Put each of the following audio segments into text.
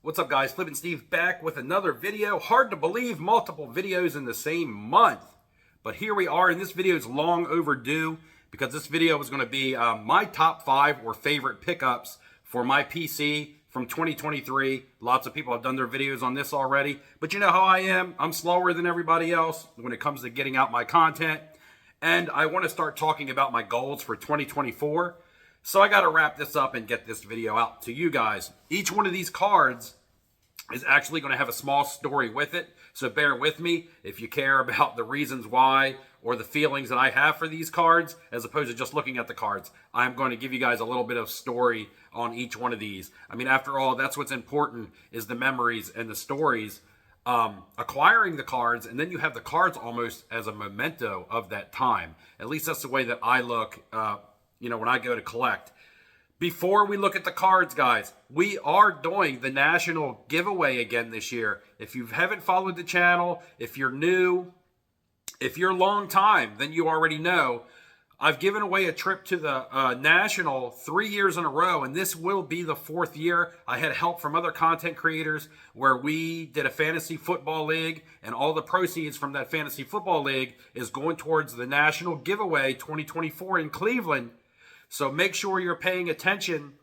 What's up, guys? Flippin' Steve back with another video. Hard to believe, multiple videos in the same month. But here we are, and this video is long overdue because this video is going to be my top 5 or favorite pickups for my PC from 2023. Lots of people have done their videos on this already. But you know how I am. I'm slower than everybody else when it comes to getting out my content. And I want to start talking about my goals for 2024. So I got to wrap this up and get this video out to you guys. Each one of these cards is actually going to have a small story with it. So bear with me if you care about the reasons why or the feelings that I have for these cards, as opposed to just looking at the cards. I'm going to give you guys a little bit of story on each one of these. I mean, after all, that's what's important, is the memories and the stories. Acquiring the cards, and then you have the cards almost as a memento of that time. At least that's the way that I look when I go to collect. Before we look at the cards, guys, we are doing the national giveaway again this year. If you haven't followed the channel, if you're new, if you're a long time, then you already know. I've given away a trip to the national 3 years in a row, and this will be the 4th year. I had help from other content creators where we did a fantasy football league, and all the proceeds from that fantasy football league is going towards the national giveaway 2024 in Cleveland. So make sure you're paying attention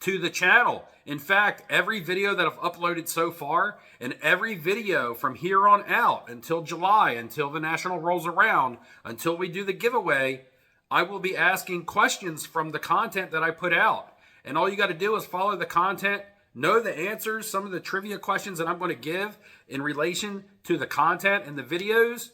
to the channel. In fact, every video that I've uploaded so far, and every video from here on out until July, until the national rolls around, until we do the giveaway, I will be asking questions from the content that I put out. And all you got to do is follow the content, know the answers, some of the trivia questions that I'm going to give in relation to the content and the videos,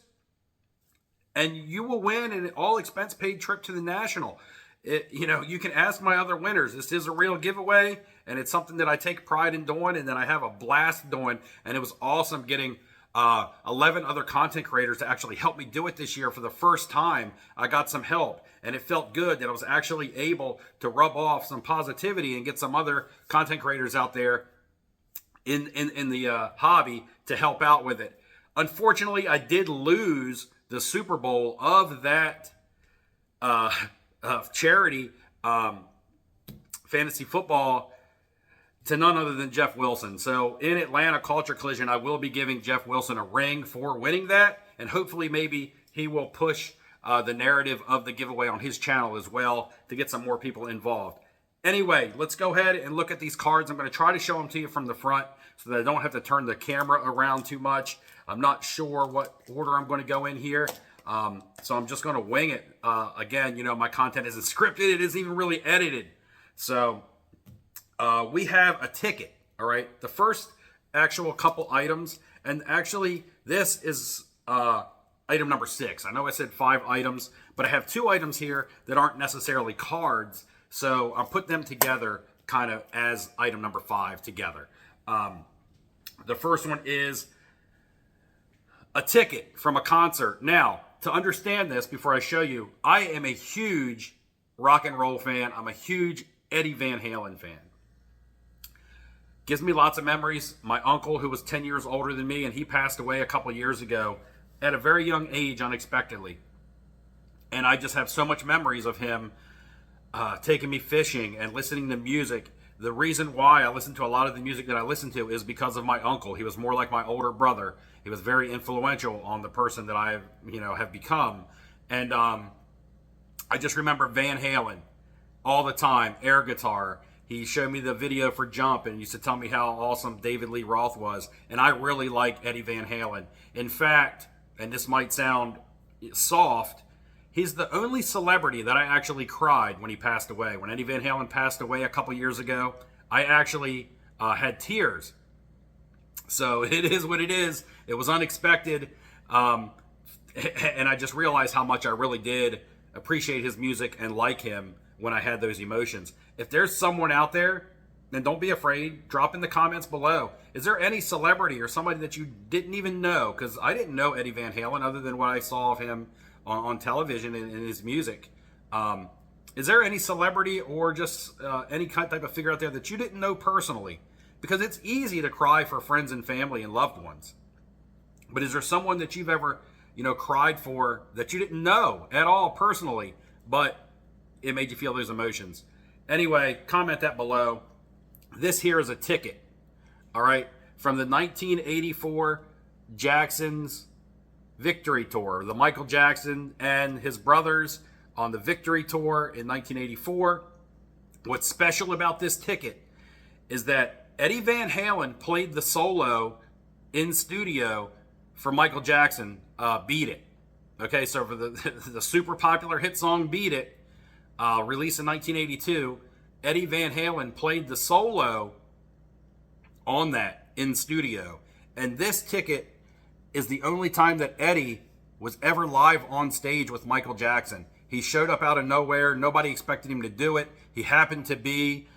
and you will win an all-expense-paid trip to the national. You can ask my other winners. This is a real giveaway, and it's something that I take pride in doing, and that I have a blast doing. And it was awesome getting 11 other content creators to actually help me do it this year for the first time. I got some help, and it felt good that I was actually able to rub off some positivity and get some other content creators out there in the hobby to help out with it. Unfortunately, I did lose the Super Bowl of that charity fantasy football to none other than Jeff Wilson. So in Atlanta Culture Collision, I will be giving Jeff Wilson a ring for winning that, and hopefully maybe he will push the narrative of the giveaway on his channel as well to get some more people involved. Anyway, let's go ahead and look at these cards. I'm going to try to show them to you from the front so that I don't have to turn the camera around too much. I'm not sure what order I'm going to go in here. So I'm just going to wing it. Again, my content isn't scripted. It isn't even really edited. So we have a ticket, all right? The first actual couple items, and actually this is item number 6. I know I said 5 items, but I have 2 items here that aren't necessarily cards. So I'll put them together kind of as item number 5 together. The first one is a ticket from a concert. Now, to understand this, before I show you, I am a huge rock and roll fan. I'm a huge Eddie Van Halen fan. Gives me lots of memories. My uncle, who was 10 years older than me, and he passed away a couple years ago at a very young age, unexpectedly. And I just have so much memories of him taking me fishing and listening to music. The reason why I listen to a lot of the music that I listen to is because of my uncle. He was more like my older brother. He was very influential on the person that I have become. And I just remember Van Halen all the time, air guitar. He showed me the video for Jump and used to tell me how awesome David Lee Roth was. And I really like Eddie Van Halen. In fact, and this might sound soft, he's the only celebrity that I actually cried when he passed away. When Eddie Van Halen passed away a couple years ago, I actually had tears. So it is what it is. It was unexpected. And I just realized how much I really did appreciate his music and like him when I had those emotions. If there's someone out there, then don't be afraid. Drop in the comments below. Is there any celebrity or somebody that you didn't even know? Because I didn't know Eddie Van Halen other than what I saw of him on television and his music. Is there any celebrity or just any type of figure out there that you didn't know personally? Because it's easy to cry for friends and family and loved ones. But is there someone that you've ever, cried for that you didn't know at all personally, but it made you feel those emotions? Anyway, comment that below. This here is a ticket. All right, from the 1984 Jackson's Victory Tour, the Michael Jackson and his brothers on the Victory Tour in 1984. What's special about this ticket is that Eddie Van Halen played the solo in studio for Michael Jackson, Beat It. Okay, so for the super popular hit song Beat It, released in 1982, Eddie Van Halen played the solo on that in studio. And this ticket is the only time that Eddie was ever live on stage with Michael Jackson. He showed up out of nowhere. Nobody expected him to do it. He happened to be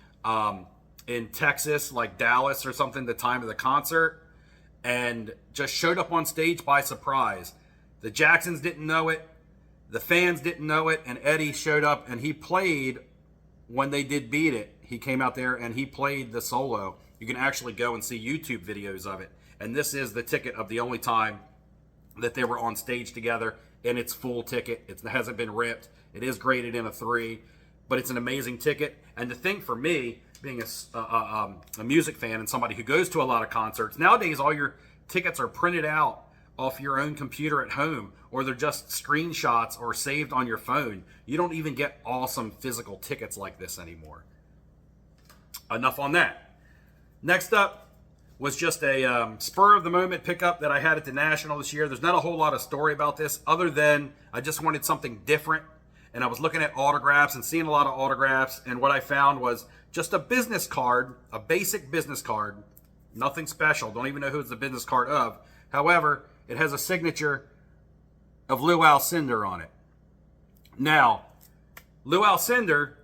in Texas, like Dallas or something, the time of the concert, and just showed up on stage by surprise. The Jacksons didn't know it. The fans didn't know it. And Eddie showed up and he played when they did Beat It. He came out there and he played the solo. You can actually go and see YouTube videos of it. And this is the ticket of the only time that they were on stage together. And it's full ticket. It hasn't been ripped. It is graded in a 3. But it's an amazing ticket. And the thing for me, being a music fan and somebody who goes to a lot of concerts, nowadays all your tickets are printed out off your own computer at home, or they're just screenshots or saved on your phone. You don't even get awesome physical tickets like this anymore. Enough on that. Next up was just a spur of the moment pickup that I had at the National this year. There's not a whole lot of story about this other than I just wanted something different. And I was looking at autographs and seeing a lot of autographs. And what I found was just a business card, a basic business card. Nothing special. Don't even know who it's the business card of. However, it has a signature of Lew Alcindor on it. Now, Lew Alcindor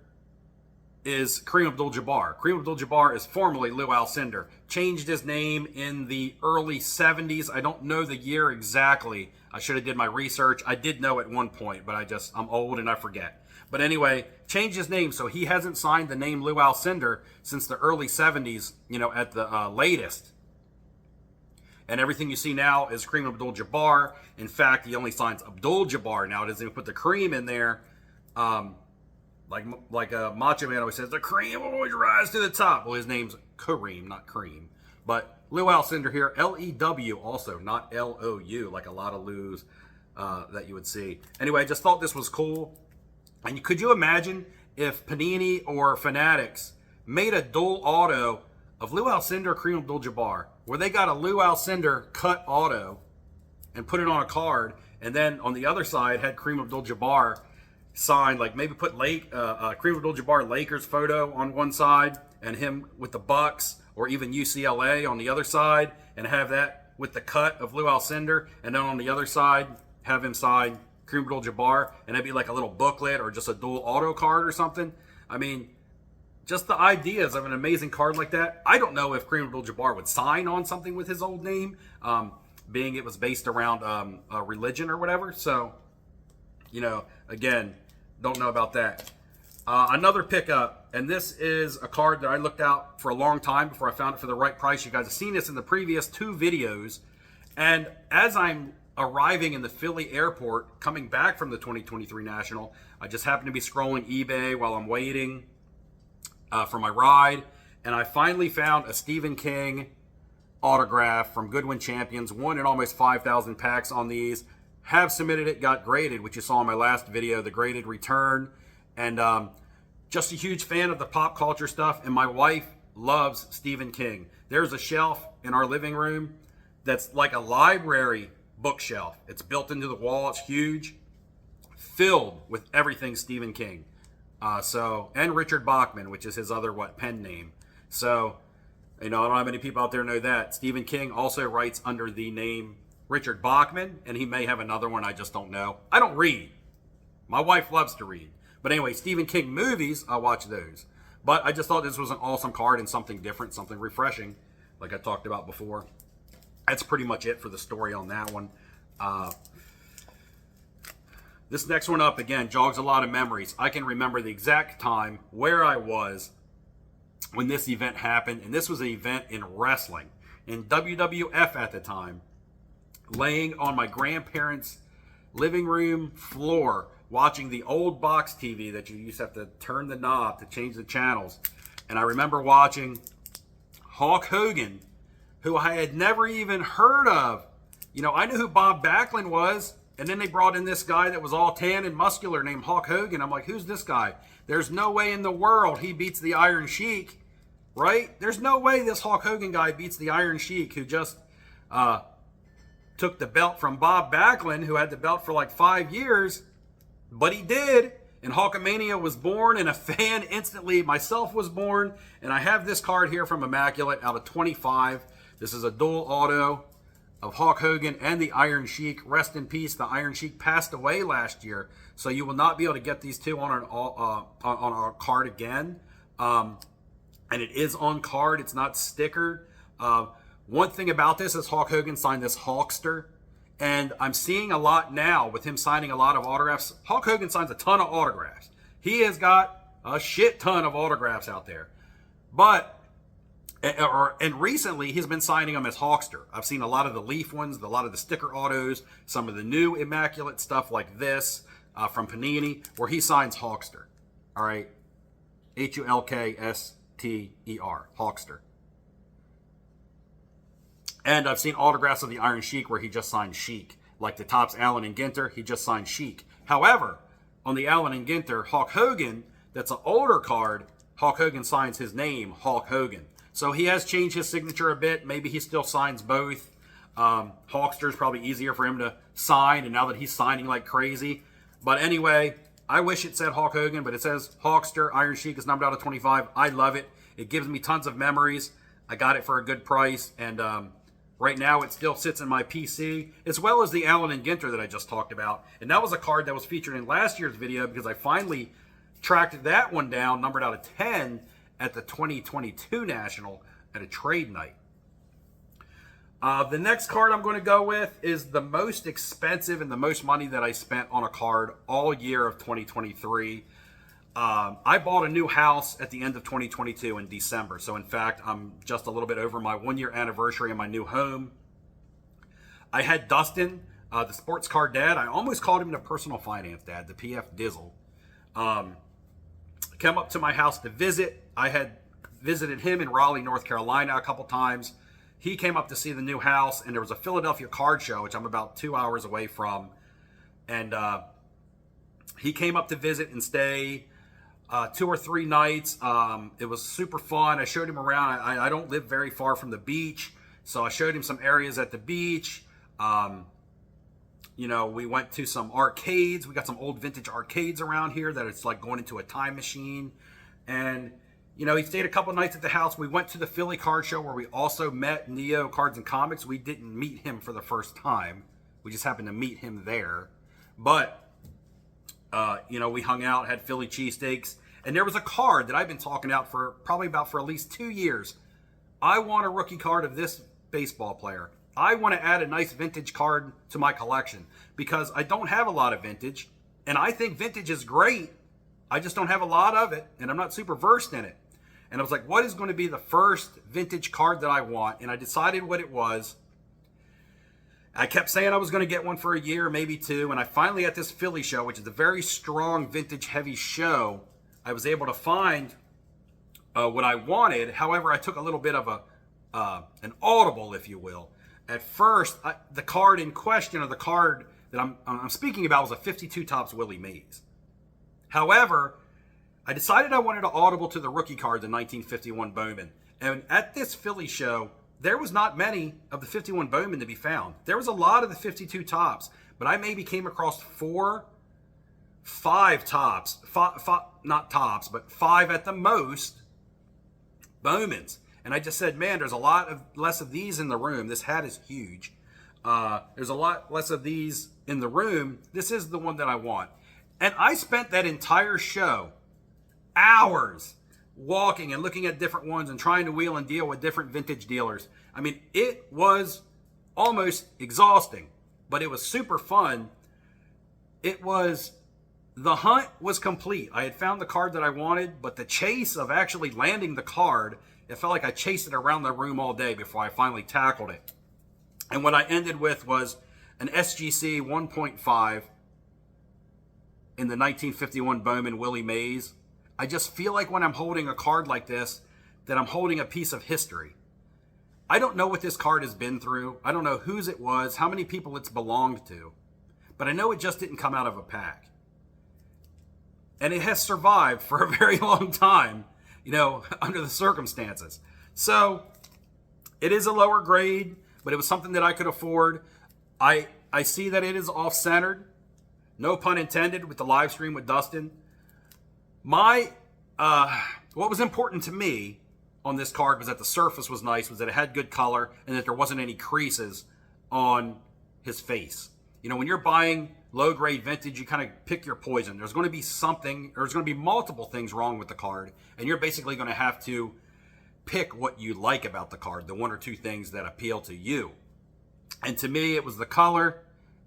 is Kareem Abdul-Jabbar. Kareem Abdul-Jabbar is formerly Lew Alcindor. Changed his name in the early 70s. I don't know the year exactly. I should have did my research. I did know at one point, but I'm old and I forget. But anyway, changed his name, so he hasn't signed the name Lew Alcindor since the early 70s, at the latest. And everything you see now is Kareem Abdul-Jabbar. In fact, he only signs Abdul-Jabbar now. It doesn't even put the Kareem in there. Like a Macho Man always says, the Kareem will always rise to the top. Well, his name's Kareem, not Cream. But Lew Alcindor here, L-E-W also, not L-O-U, like a lot of Lews that you would see. Anyway, I just thought this was cool. And could you imagine if Panini or Fanatics made a dual auto of Lew Alcindor, Kareem Abdul-Jabbar, where they got a Lew Alcindor cut auto and put it on a card, and then on the other side had Kareem Abdul-Jabbar signed, like maybe put Kareem Abdul-Jabbar Lakers photo on one side and him with the Bucks or even UCLA on the other side, and have that with the cut of Lew Alcindor, and then on the other side have him sign Kareem Abdul-Jabbar, and it'd be like a little booklet or just a dual auto card or something. I mean, just the ideas of an amazing card like that. I don't know if Kareem Abdul-Jabbar would sign on something with his old name, being it was based around a religion or whatever. So, again, don't know about that. Another pickup, and this is a card that I looked out for a long time before I found it for the right price. You guys have seen this in the previous 2 videos. And as I'm arriving in the Philly airport, coming back from the 2023 National, I just happened to be scrolling eBay while I'm waiting for my ride, and I finally found a Stephen King autograph from Goodwin Champions. Won in almost 5,000 packs on these. Have submitted it, got graded, which you saw in my last video, the graded return. And just a huge fan of the pop culture stuff, and my wife loves Stephen King. There's a shelf in our living room that's like a library bookshelf. It's built into the wall. It's huge, filled with everything Stephen King. And Richard Bachman, which is his other pen name. So, I don't know how many people out there know that. Stephen King also writes under the name Richard Bachman, and he may have another one, I just don't know. I don't read. My wife loves to read. But anyway, Stephen King movies, I watch those. But I just thought this was an awesome card and something different, something refreshing, like I talked about before. That's pretty much it for the story on that one. This next one up, again, jogs a lot of memories. I can remember the exact time where I was when this event happened. And this was an event in wrestling, in WWF at the time, laying on my grandparents' living room floor, watching the old box TV that you used to have to turn the knob to change the channels. And I remember watching Hulk Hogan who I had never even heard of. You know, I knew who Bob Backlund was, and then they brought in this guy that was all tan and muscular named Hulk Hogan. I'm like, who's this guy? There's no way in the world he beats the Iron Sheik, right? There's no way this Hulk Hogan guy beats the Iron Sheik, who just took the belt from Bob Backlund, who had the belt for like 5 years, but he did. And Hulkamania was born, and a fan instantly, myself, was born. And I have this card here from Immaculate out of 25. This is a dual auto of Hulk Hogan and the Iron Sheik. Rest in peace. The Iron Sheik passed away last year, so you will not be able to get these two on our card again. And it is on card. It's not stickered. One thing about this is Hulk Hogan signed this Hulkster. And I'm seeing a lot now with him signing a lot of autographs. Hulk Hogan signs a ton of autographs. He has got a shit ton of autographs out there. And recently he's been signing them as Hulkster. I've seen a lot of the Leaf ones, a lot of the sticker autos, some of the new Immaculate stuff like this from Panini, where he signs Hulkster. All right. Hulkster. Hulkster. And I've seen autographs of the Iron Sheik where he just signed Sheik. Like the Topps Allen and Ginter, he just signed Sheik. However, on the Allen and Ginter Hulk Hogan, that's an older card, Hulk Hogan signs his name, Hulk Hogan. So he has changed his signature a bit. Maybe he still signs both. Hulkster is probably easier for him to sign, and now that he's signing like crazy. But anyway, I wish it said Hulk Hogan, but it says Hulkster. Iron Sheik is numbered out of 25. I love it. It gives me tons of memories. I got it for a good price, and right now, it still sits in my PC, as well as the Allen and Ginter that I just talked about. And that was a card that was featured in last year's video because I finally tracked that one down, numbered out of 10, at the 2022 National at a trade night. The next card I'm going to go with is the most expensive and the most money that I spent on a card all year of 2023. I bought a new house at the end of 2022 in December. So in fact, I'm just a little bit over my 1-year anniversary in my new home. I had Dustin, the sports card dad. I almost called him the personal finance dad, the PF Dizzle. Came up to my house to visit. I had visited him in Raleigh, North Carolina a couple times. He came up to see the new house, and there was a Philadelphia card show, which I'm about 2 hours away from. And he came up to visit and stay 2 or 3 nights. It was super fun. I showed him around. I don't live very far from the beach, so I showed him some areas at the beach. You know, we went to some arcades. We got some old vintage arcades around here that it's like going into a time machine. And, you know, he stayed a couple nights at the house. We went to the Philly card show where we also met Neo Cards and Comics. We didn't meet him for the first time. We just happened to meet him there. But, you know, we hung out, had Philly cheesesteaks. And there was a card that I've been talking about for probably about for at least 2 years. I want a rookie card of this baseball player. I want to add a nice vintage card to my collection because I don't have a lot of vintage. And I think vintage is great. I just don't have a lot of it, and I'm not super versed in it. And I was like, what is going to be the first vintage card that I want? And I decided what it was. I kept saying I was going to get one for a year, maybe 2. And I finally, at this Philly show, which is a very strong vintage heavy show, I was able to find what I wanted. However, I took a little bit of an audible, if you will. At first, the card in question, or the card that I'm speaking about, was a 52 Topps Willie Mays. However, I decided I wanted to audible to the rookie card, the 1951 Bowman. And at this Philly show, there was not many of the 51 Bowman to be found. There was a lot of the 52 Topps, but I maybe came across 5 Topps, not Topps, but 5 at the most Bowmans. And I just said, man, there's a lot less of these in the room. This hat is huge. There's a lot less of these in the room. This is the one that I want. And I spent that entire show, hours, walking and looking at different ones and trying to wheel and deal with different vintage dealers. I mean, it was almost exhausting, but it was super fun. The hunt was complete. I had found the card that I wanted, but the chase of actually landing the card, it felt like I chased it around the room all day before I finally tackled it. And what I ended with was an SGC 1.5 in the 1951 Bowman Willie Mays. I just feel like when I'm holding a card like this, that I'm holding a piece of history. I don't know what this card has been through. I don't know whose it was, how many people it's belonged to. But I know it just didn't come out of a pack. And it has survived for a very long time, you know, under the circumstances. So it is a lower grade, but it was something that I could afford. I see that it is off-centered. No pun intended with the live stream with Dustin. What was important to me on this card was that the surface was nice, was that it had good color, and that there wasn't any creases on his face. You know, when you're buying low-grade vintage, you kind of pick your poison. There's going to be something, or there's going to be multiple things wrong with the card, and you're basically going to have to pick what you like about the card, the one or two things that appeal to you. And to me, it was the color,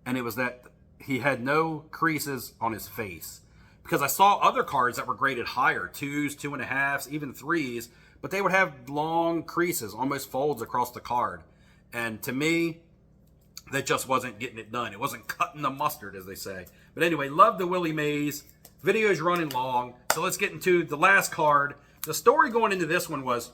and it was that he had no creases on his face. Because I saw other cards that were graded higher, 2s, 2.5s, even 3s, but they would have long creases, almost folds across the card. And to me, that just wasn't getting it done. It wasn't cutting the mustard, as they say. But anyway, love the Willie Mays. Video's running long, so let's get into the last card. The story going into this one was,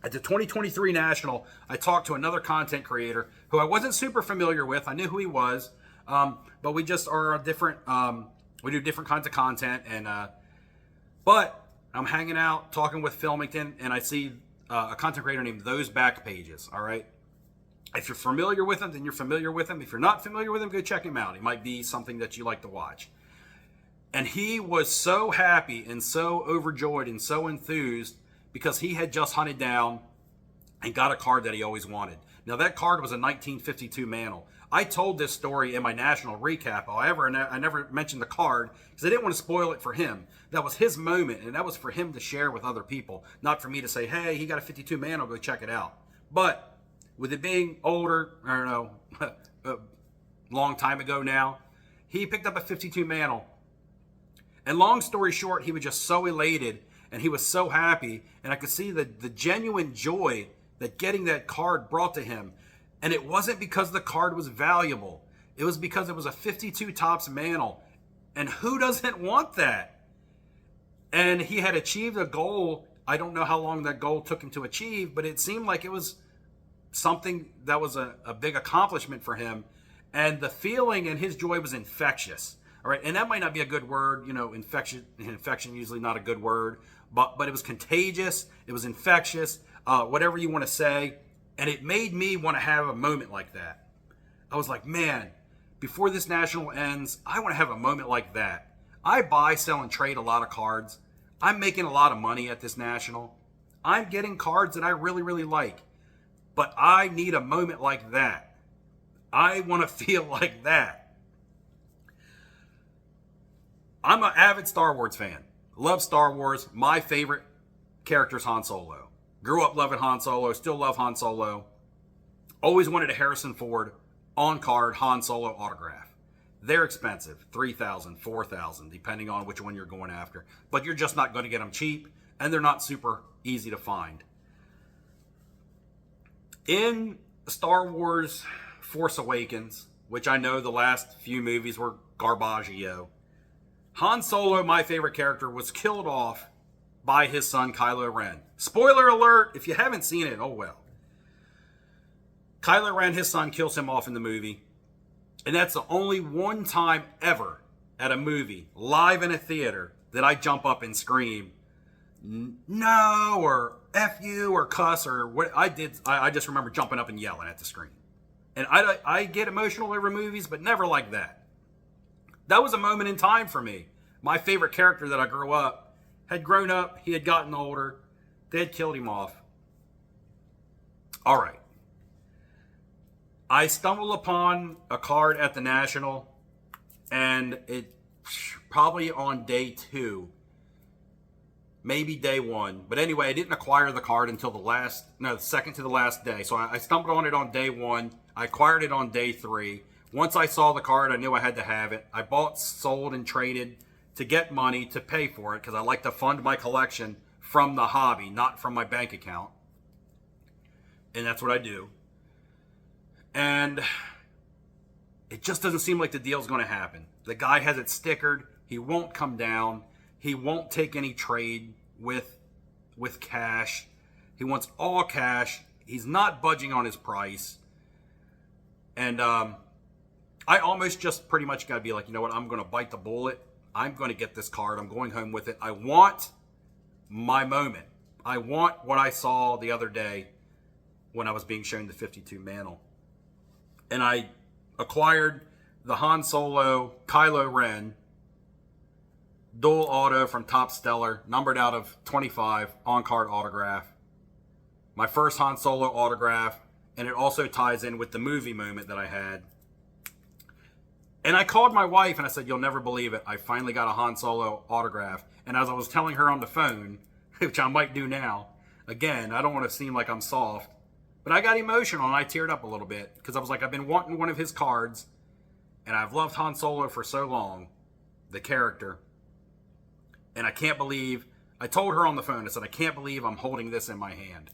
at the 2023 National, I talked to another content creator who I wasn't super familiar with. I knew who he was, but we just are different. We do different kinds of content, and but I'm hanging out, talking with Filmington, and I see a content creator named Those Back Pages, all right? If you're familiar with him, then you're familiar with him. If you're not familiar with him, go check him out. He might be something that you like to watch. And he was so happy and so overjoyed and so enthused because he had just hunted down and got a card that he always wanted. Now, that card was a 1952 Mantle. I told this story in my national recap. However, I never mentioned the card because I didn't want to spoil it for him. That was his moment, and that was for him to share with other people, not for me to say, hey, he got a 52 Mantle, go check it out. But with it being older, I don't know, a long time ago now, he picked up a 52 Mantle. And long story short, he was just so elated, and he was so happy, and I could see the genuine joy that getting that card brought to him. And it wasn't because the card was valuable. It was because it was a 52 Topps Mantle. And who doesn't want that? And he had achieved a goal. I don't know how long that goal took him to achieve, but it seemed like it was something that was a big accomplishment for him. And the feeling and his joy was infectious. All right, and that might not be a good word. You know, infection usually not a good word. But it was contagious. It was infectious. Whatever you want to say. And it made me want to have a moment like that. I was like, man, before this national ends, I want to have a moment like that. I buy, sell, and trade a lot of cards. I'm making a lot of money at this national. I'm getting cards that I really, really like. But I need a moment like that. I want to feel like that. I'm an avid Star Wars fan. Love Star Wars. My favorite character is Han Solo. Grew up loving Han Solo, still love Han Solo. Always wanted a Harrison Ford on-card Han Solo autograph. They're expensive, $3,000, $4,000, depending on which one you're going after. But you're just not going to get them cheap, and they're not super easy to find. In Star Wars Force Awakens, which I know the last few movies were garbaggio, Han Solo, my favorite character, was killed off by his son Kylo Ren. Spoiler alert, if you haven't seen it, oh well. Kylo Ren, his son, kills him off in the movie. And that's the only one time ever at a movie, live in a theater, that I jump up and scream, no, or F you, or cuss, or what I did. I just remember jumping up and yelling at the screen. And I get emotional over movies, but never like that. That was a moment in time for me. My favorite character that I grew up had grown up, he had gotten older, they had killed him off. All right. I stumbled upon a card at the National, and it probably on day 2, maybe day 1. But anyway, I didn't acquire the card until the second to the last day. So I stumbled on it on day 1. I acquired it on day 3. Once I saw the card, I knew I had to have it. I bought, sold, and traded to get money to pay for it because I like to fund my collection from the hobby, not from my bank account. And that's what I do. And it just doesn't seem like the deal's going to happen. The guy has it stickered. He won't come down. He won't take any trade with cash. He wants all cash. He's not budging on his price. And I almost just pretty much got to be like, you know what? I'm going to bite the bullet. I'm going to get this card. I'm going home with it. I want my moment. I want what I saw the other day when I was being shown the 52 mantle. And I acquired the Han Solo Kylo Ren dual auto from Top Stellar, numbered out of 25, on-card autograph. My first Han Solo autograph, and it also ties in with the movie moment that I had. And I called my wife and I said, you'll never believe it, I finally got a Han Solo autograph. And as I was telling her on the phone, which I might do now, again, I don't want to seem like I'm soft, but I got emotional and I teared up a little bit because I was like, I've been wanting one of his cards, and I've loved Han Solo for so long, the character. And I can't believe, I told her on the phone, I said, I can't believe I'm holding this in my hand.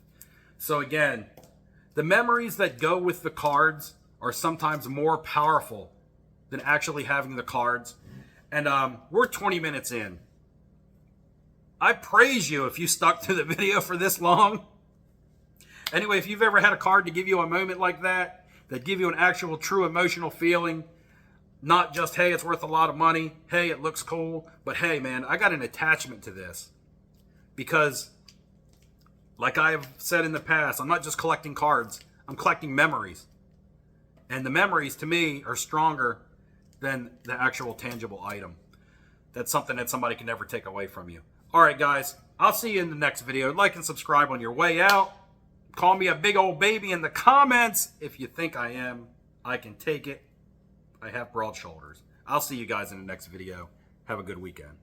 So again, the memories that go with the cards are sometimes more powerful than actually having the cards. And we're 20 minutes in. I praise you if you stuck to the video for this long. Anyway, if you've ever had a card to give you a moment like that give you an actual true emotional feeling, not just, hey, it's worth a lot of money, hey, it looks cool, but hey, man, I got an attachment to this. Because, like I have said in the past, I'm not just collecting cards, I'm collecting memories. And the memories, to me, are stronger than the actual tangible item. That's something that somebody can never take away from you. All right, guys, I'll see you in the next video. Like and subscribe on your way out. Call me a big old baby in the comments if you think I am. I can take it. I have broad shoulders. I'll see you guys in the next video. Have a good weekend.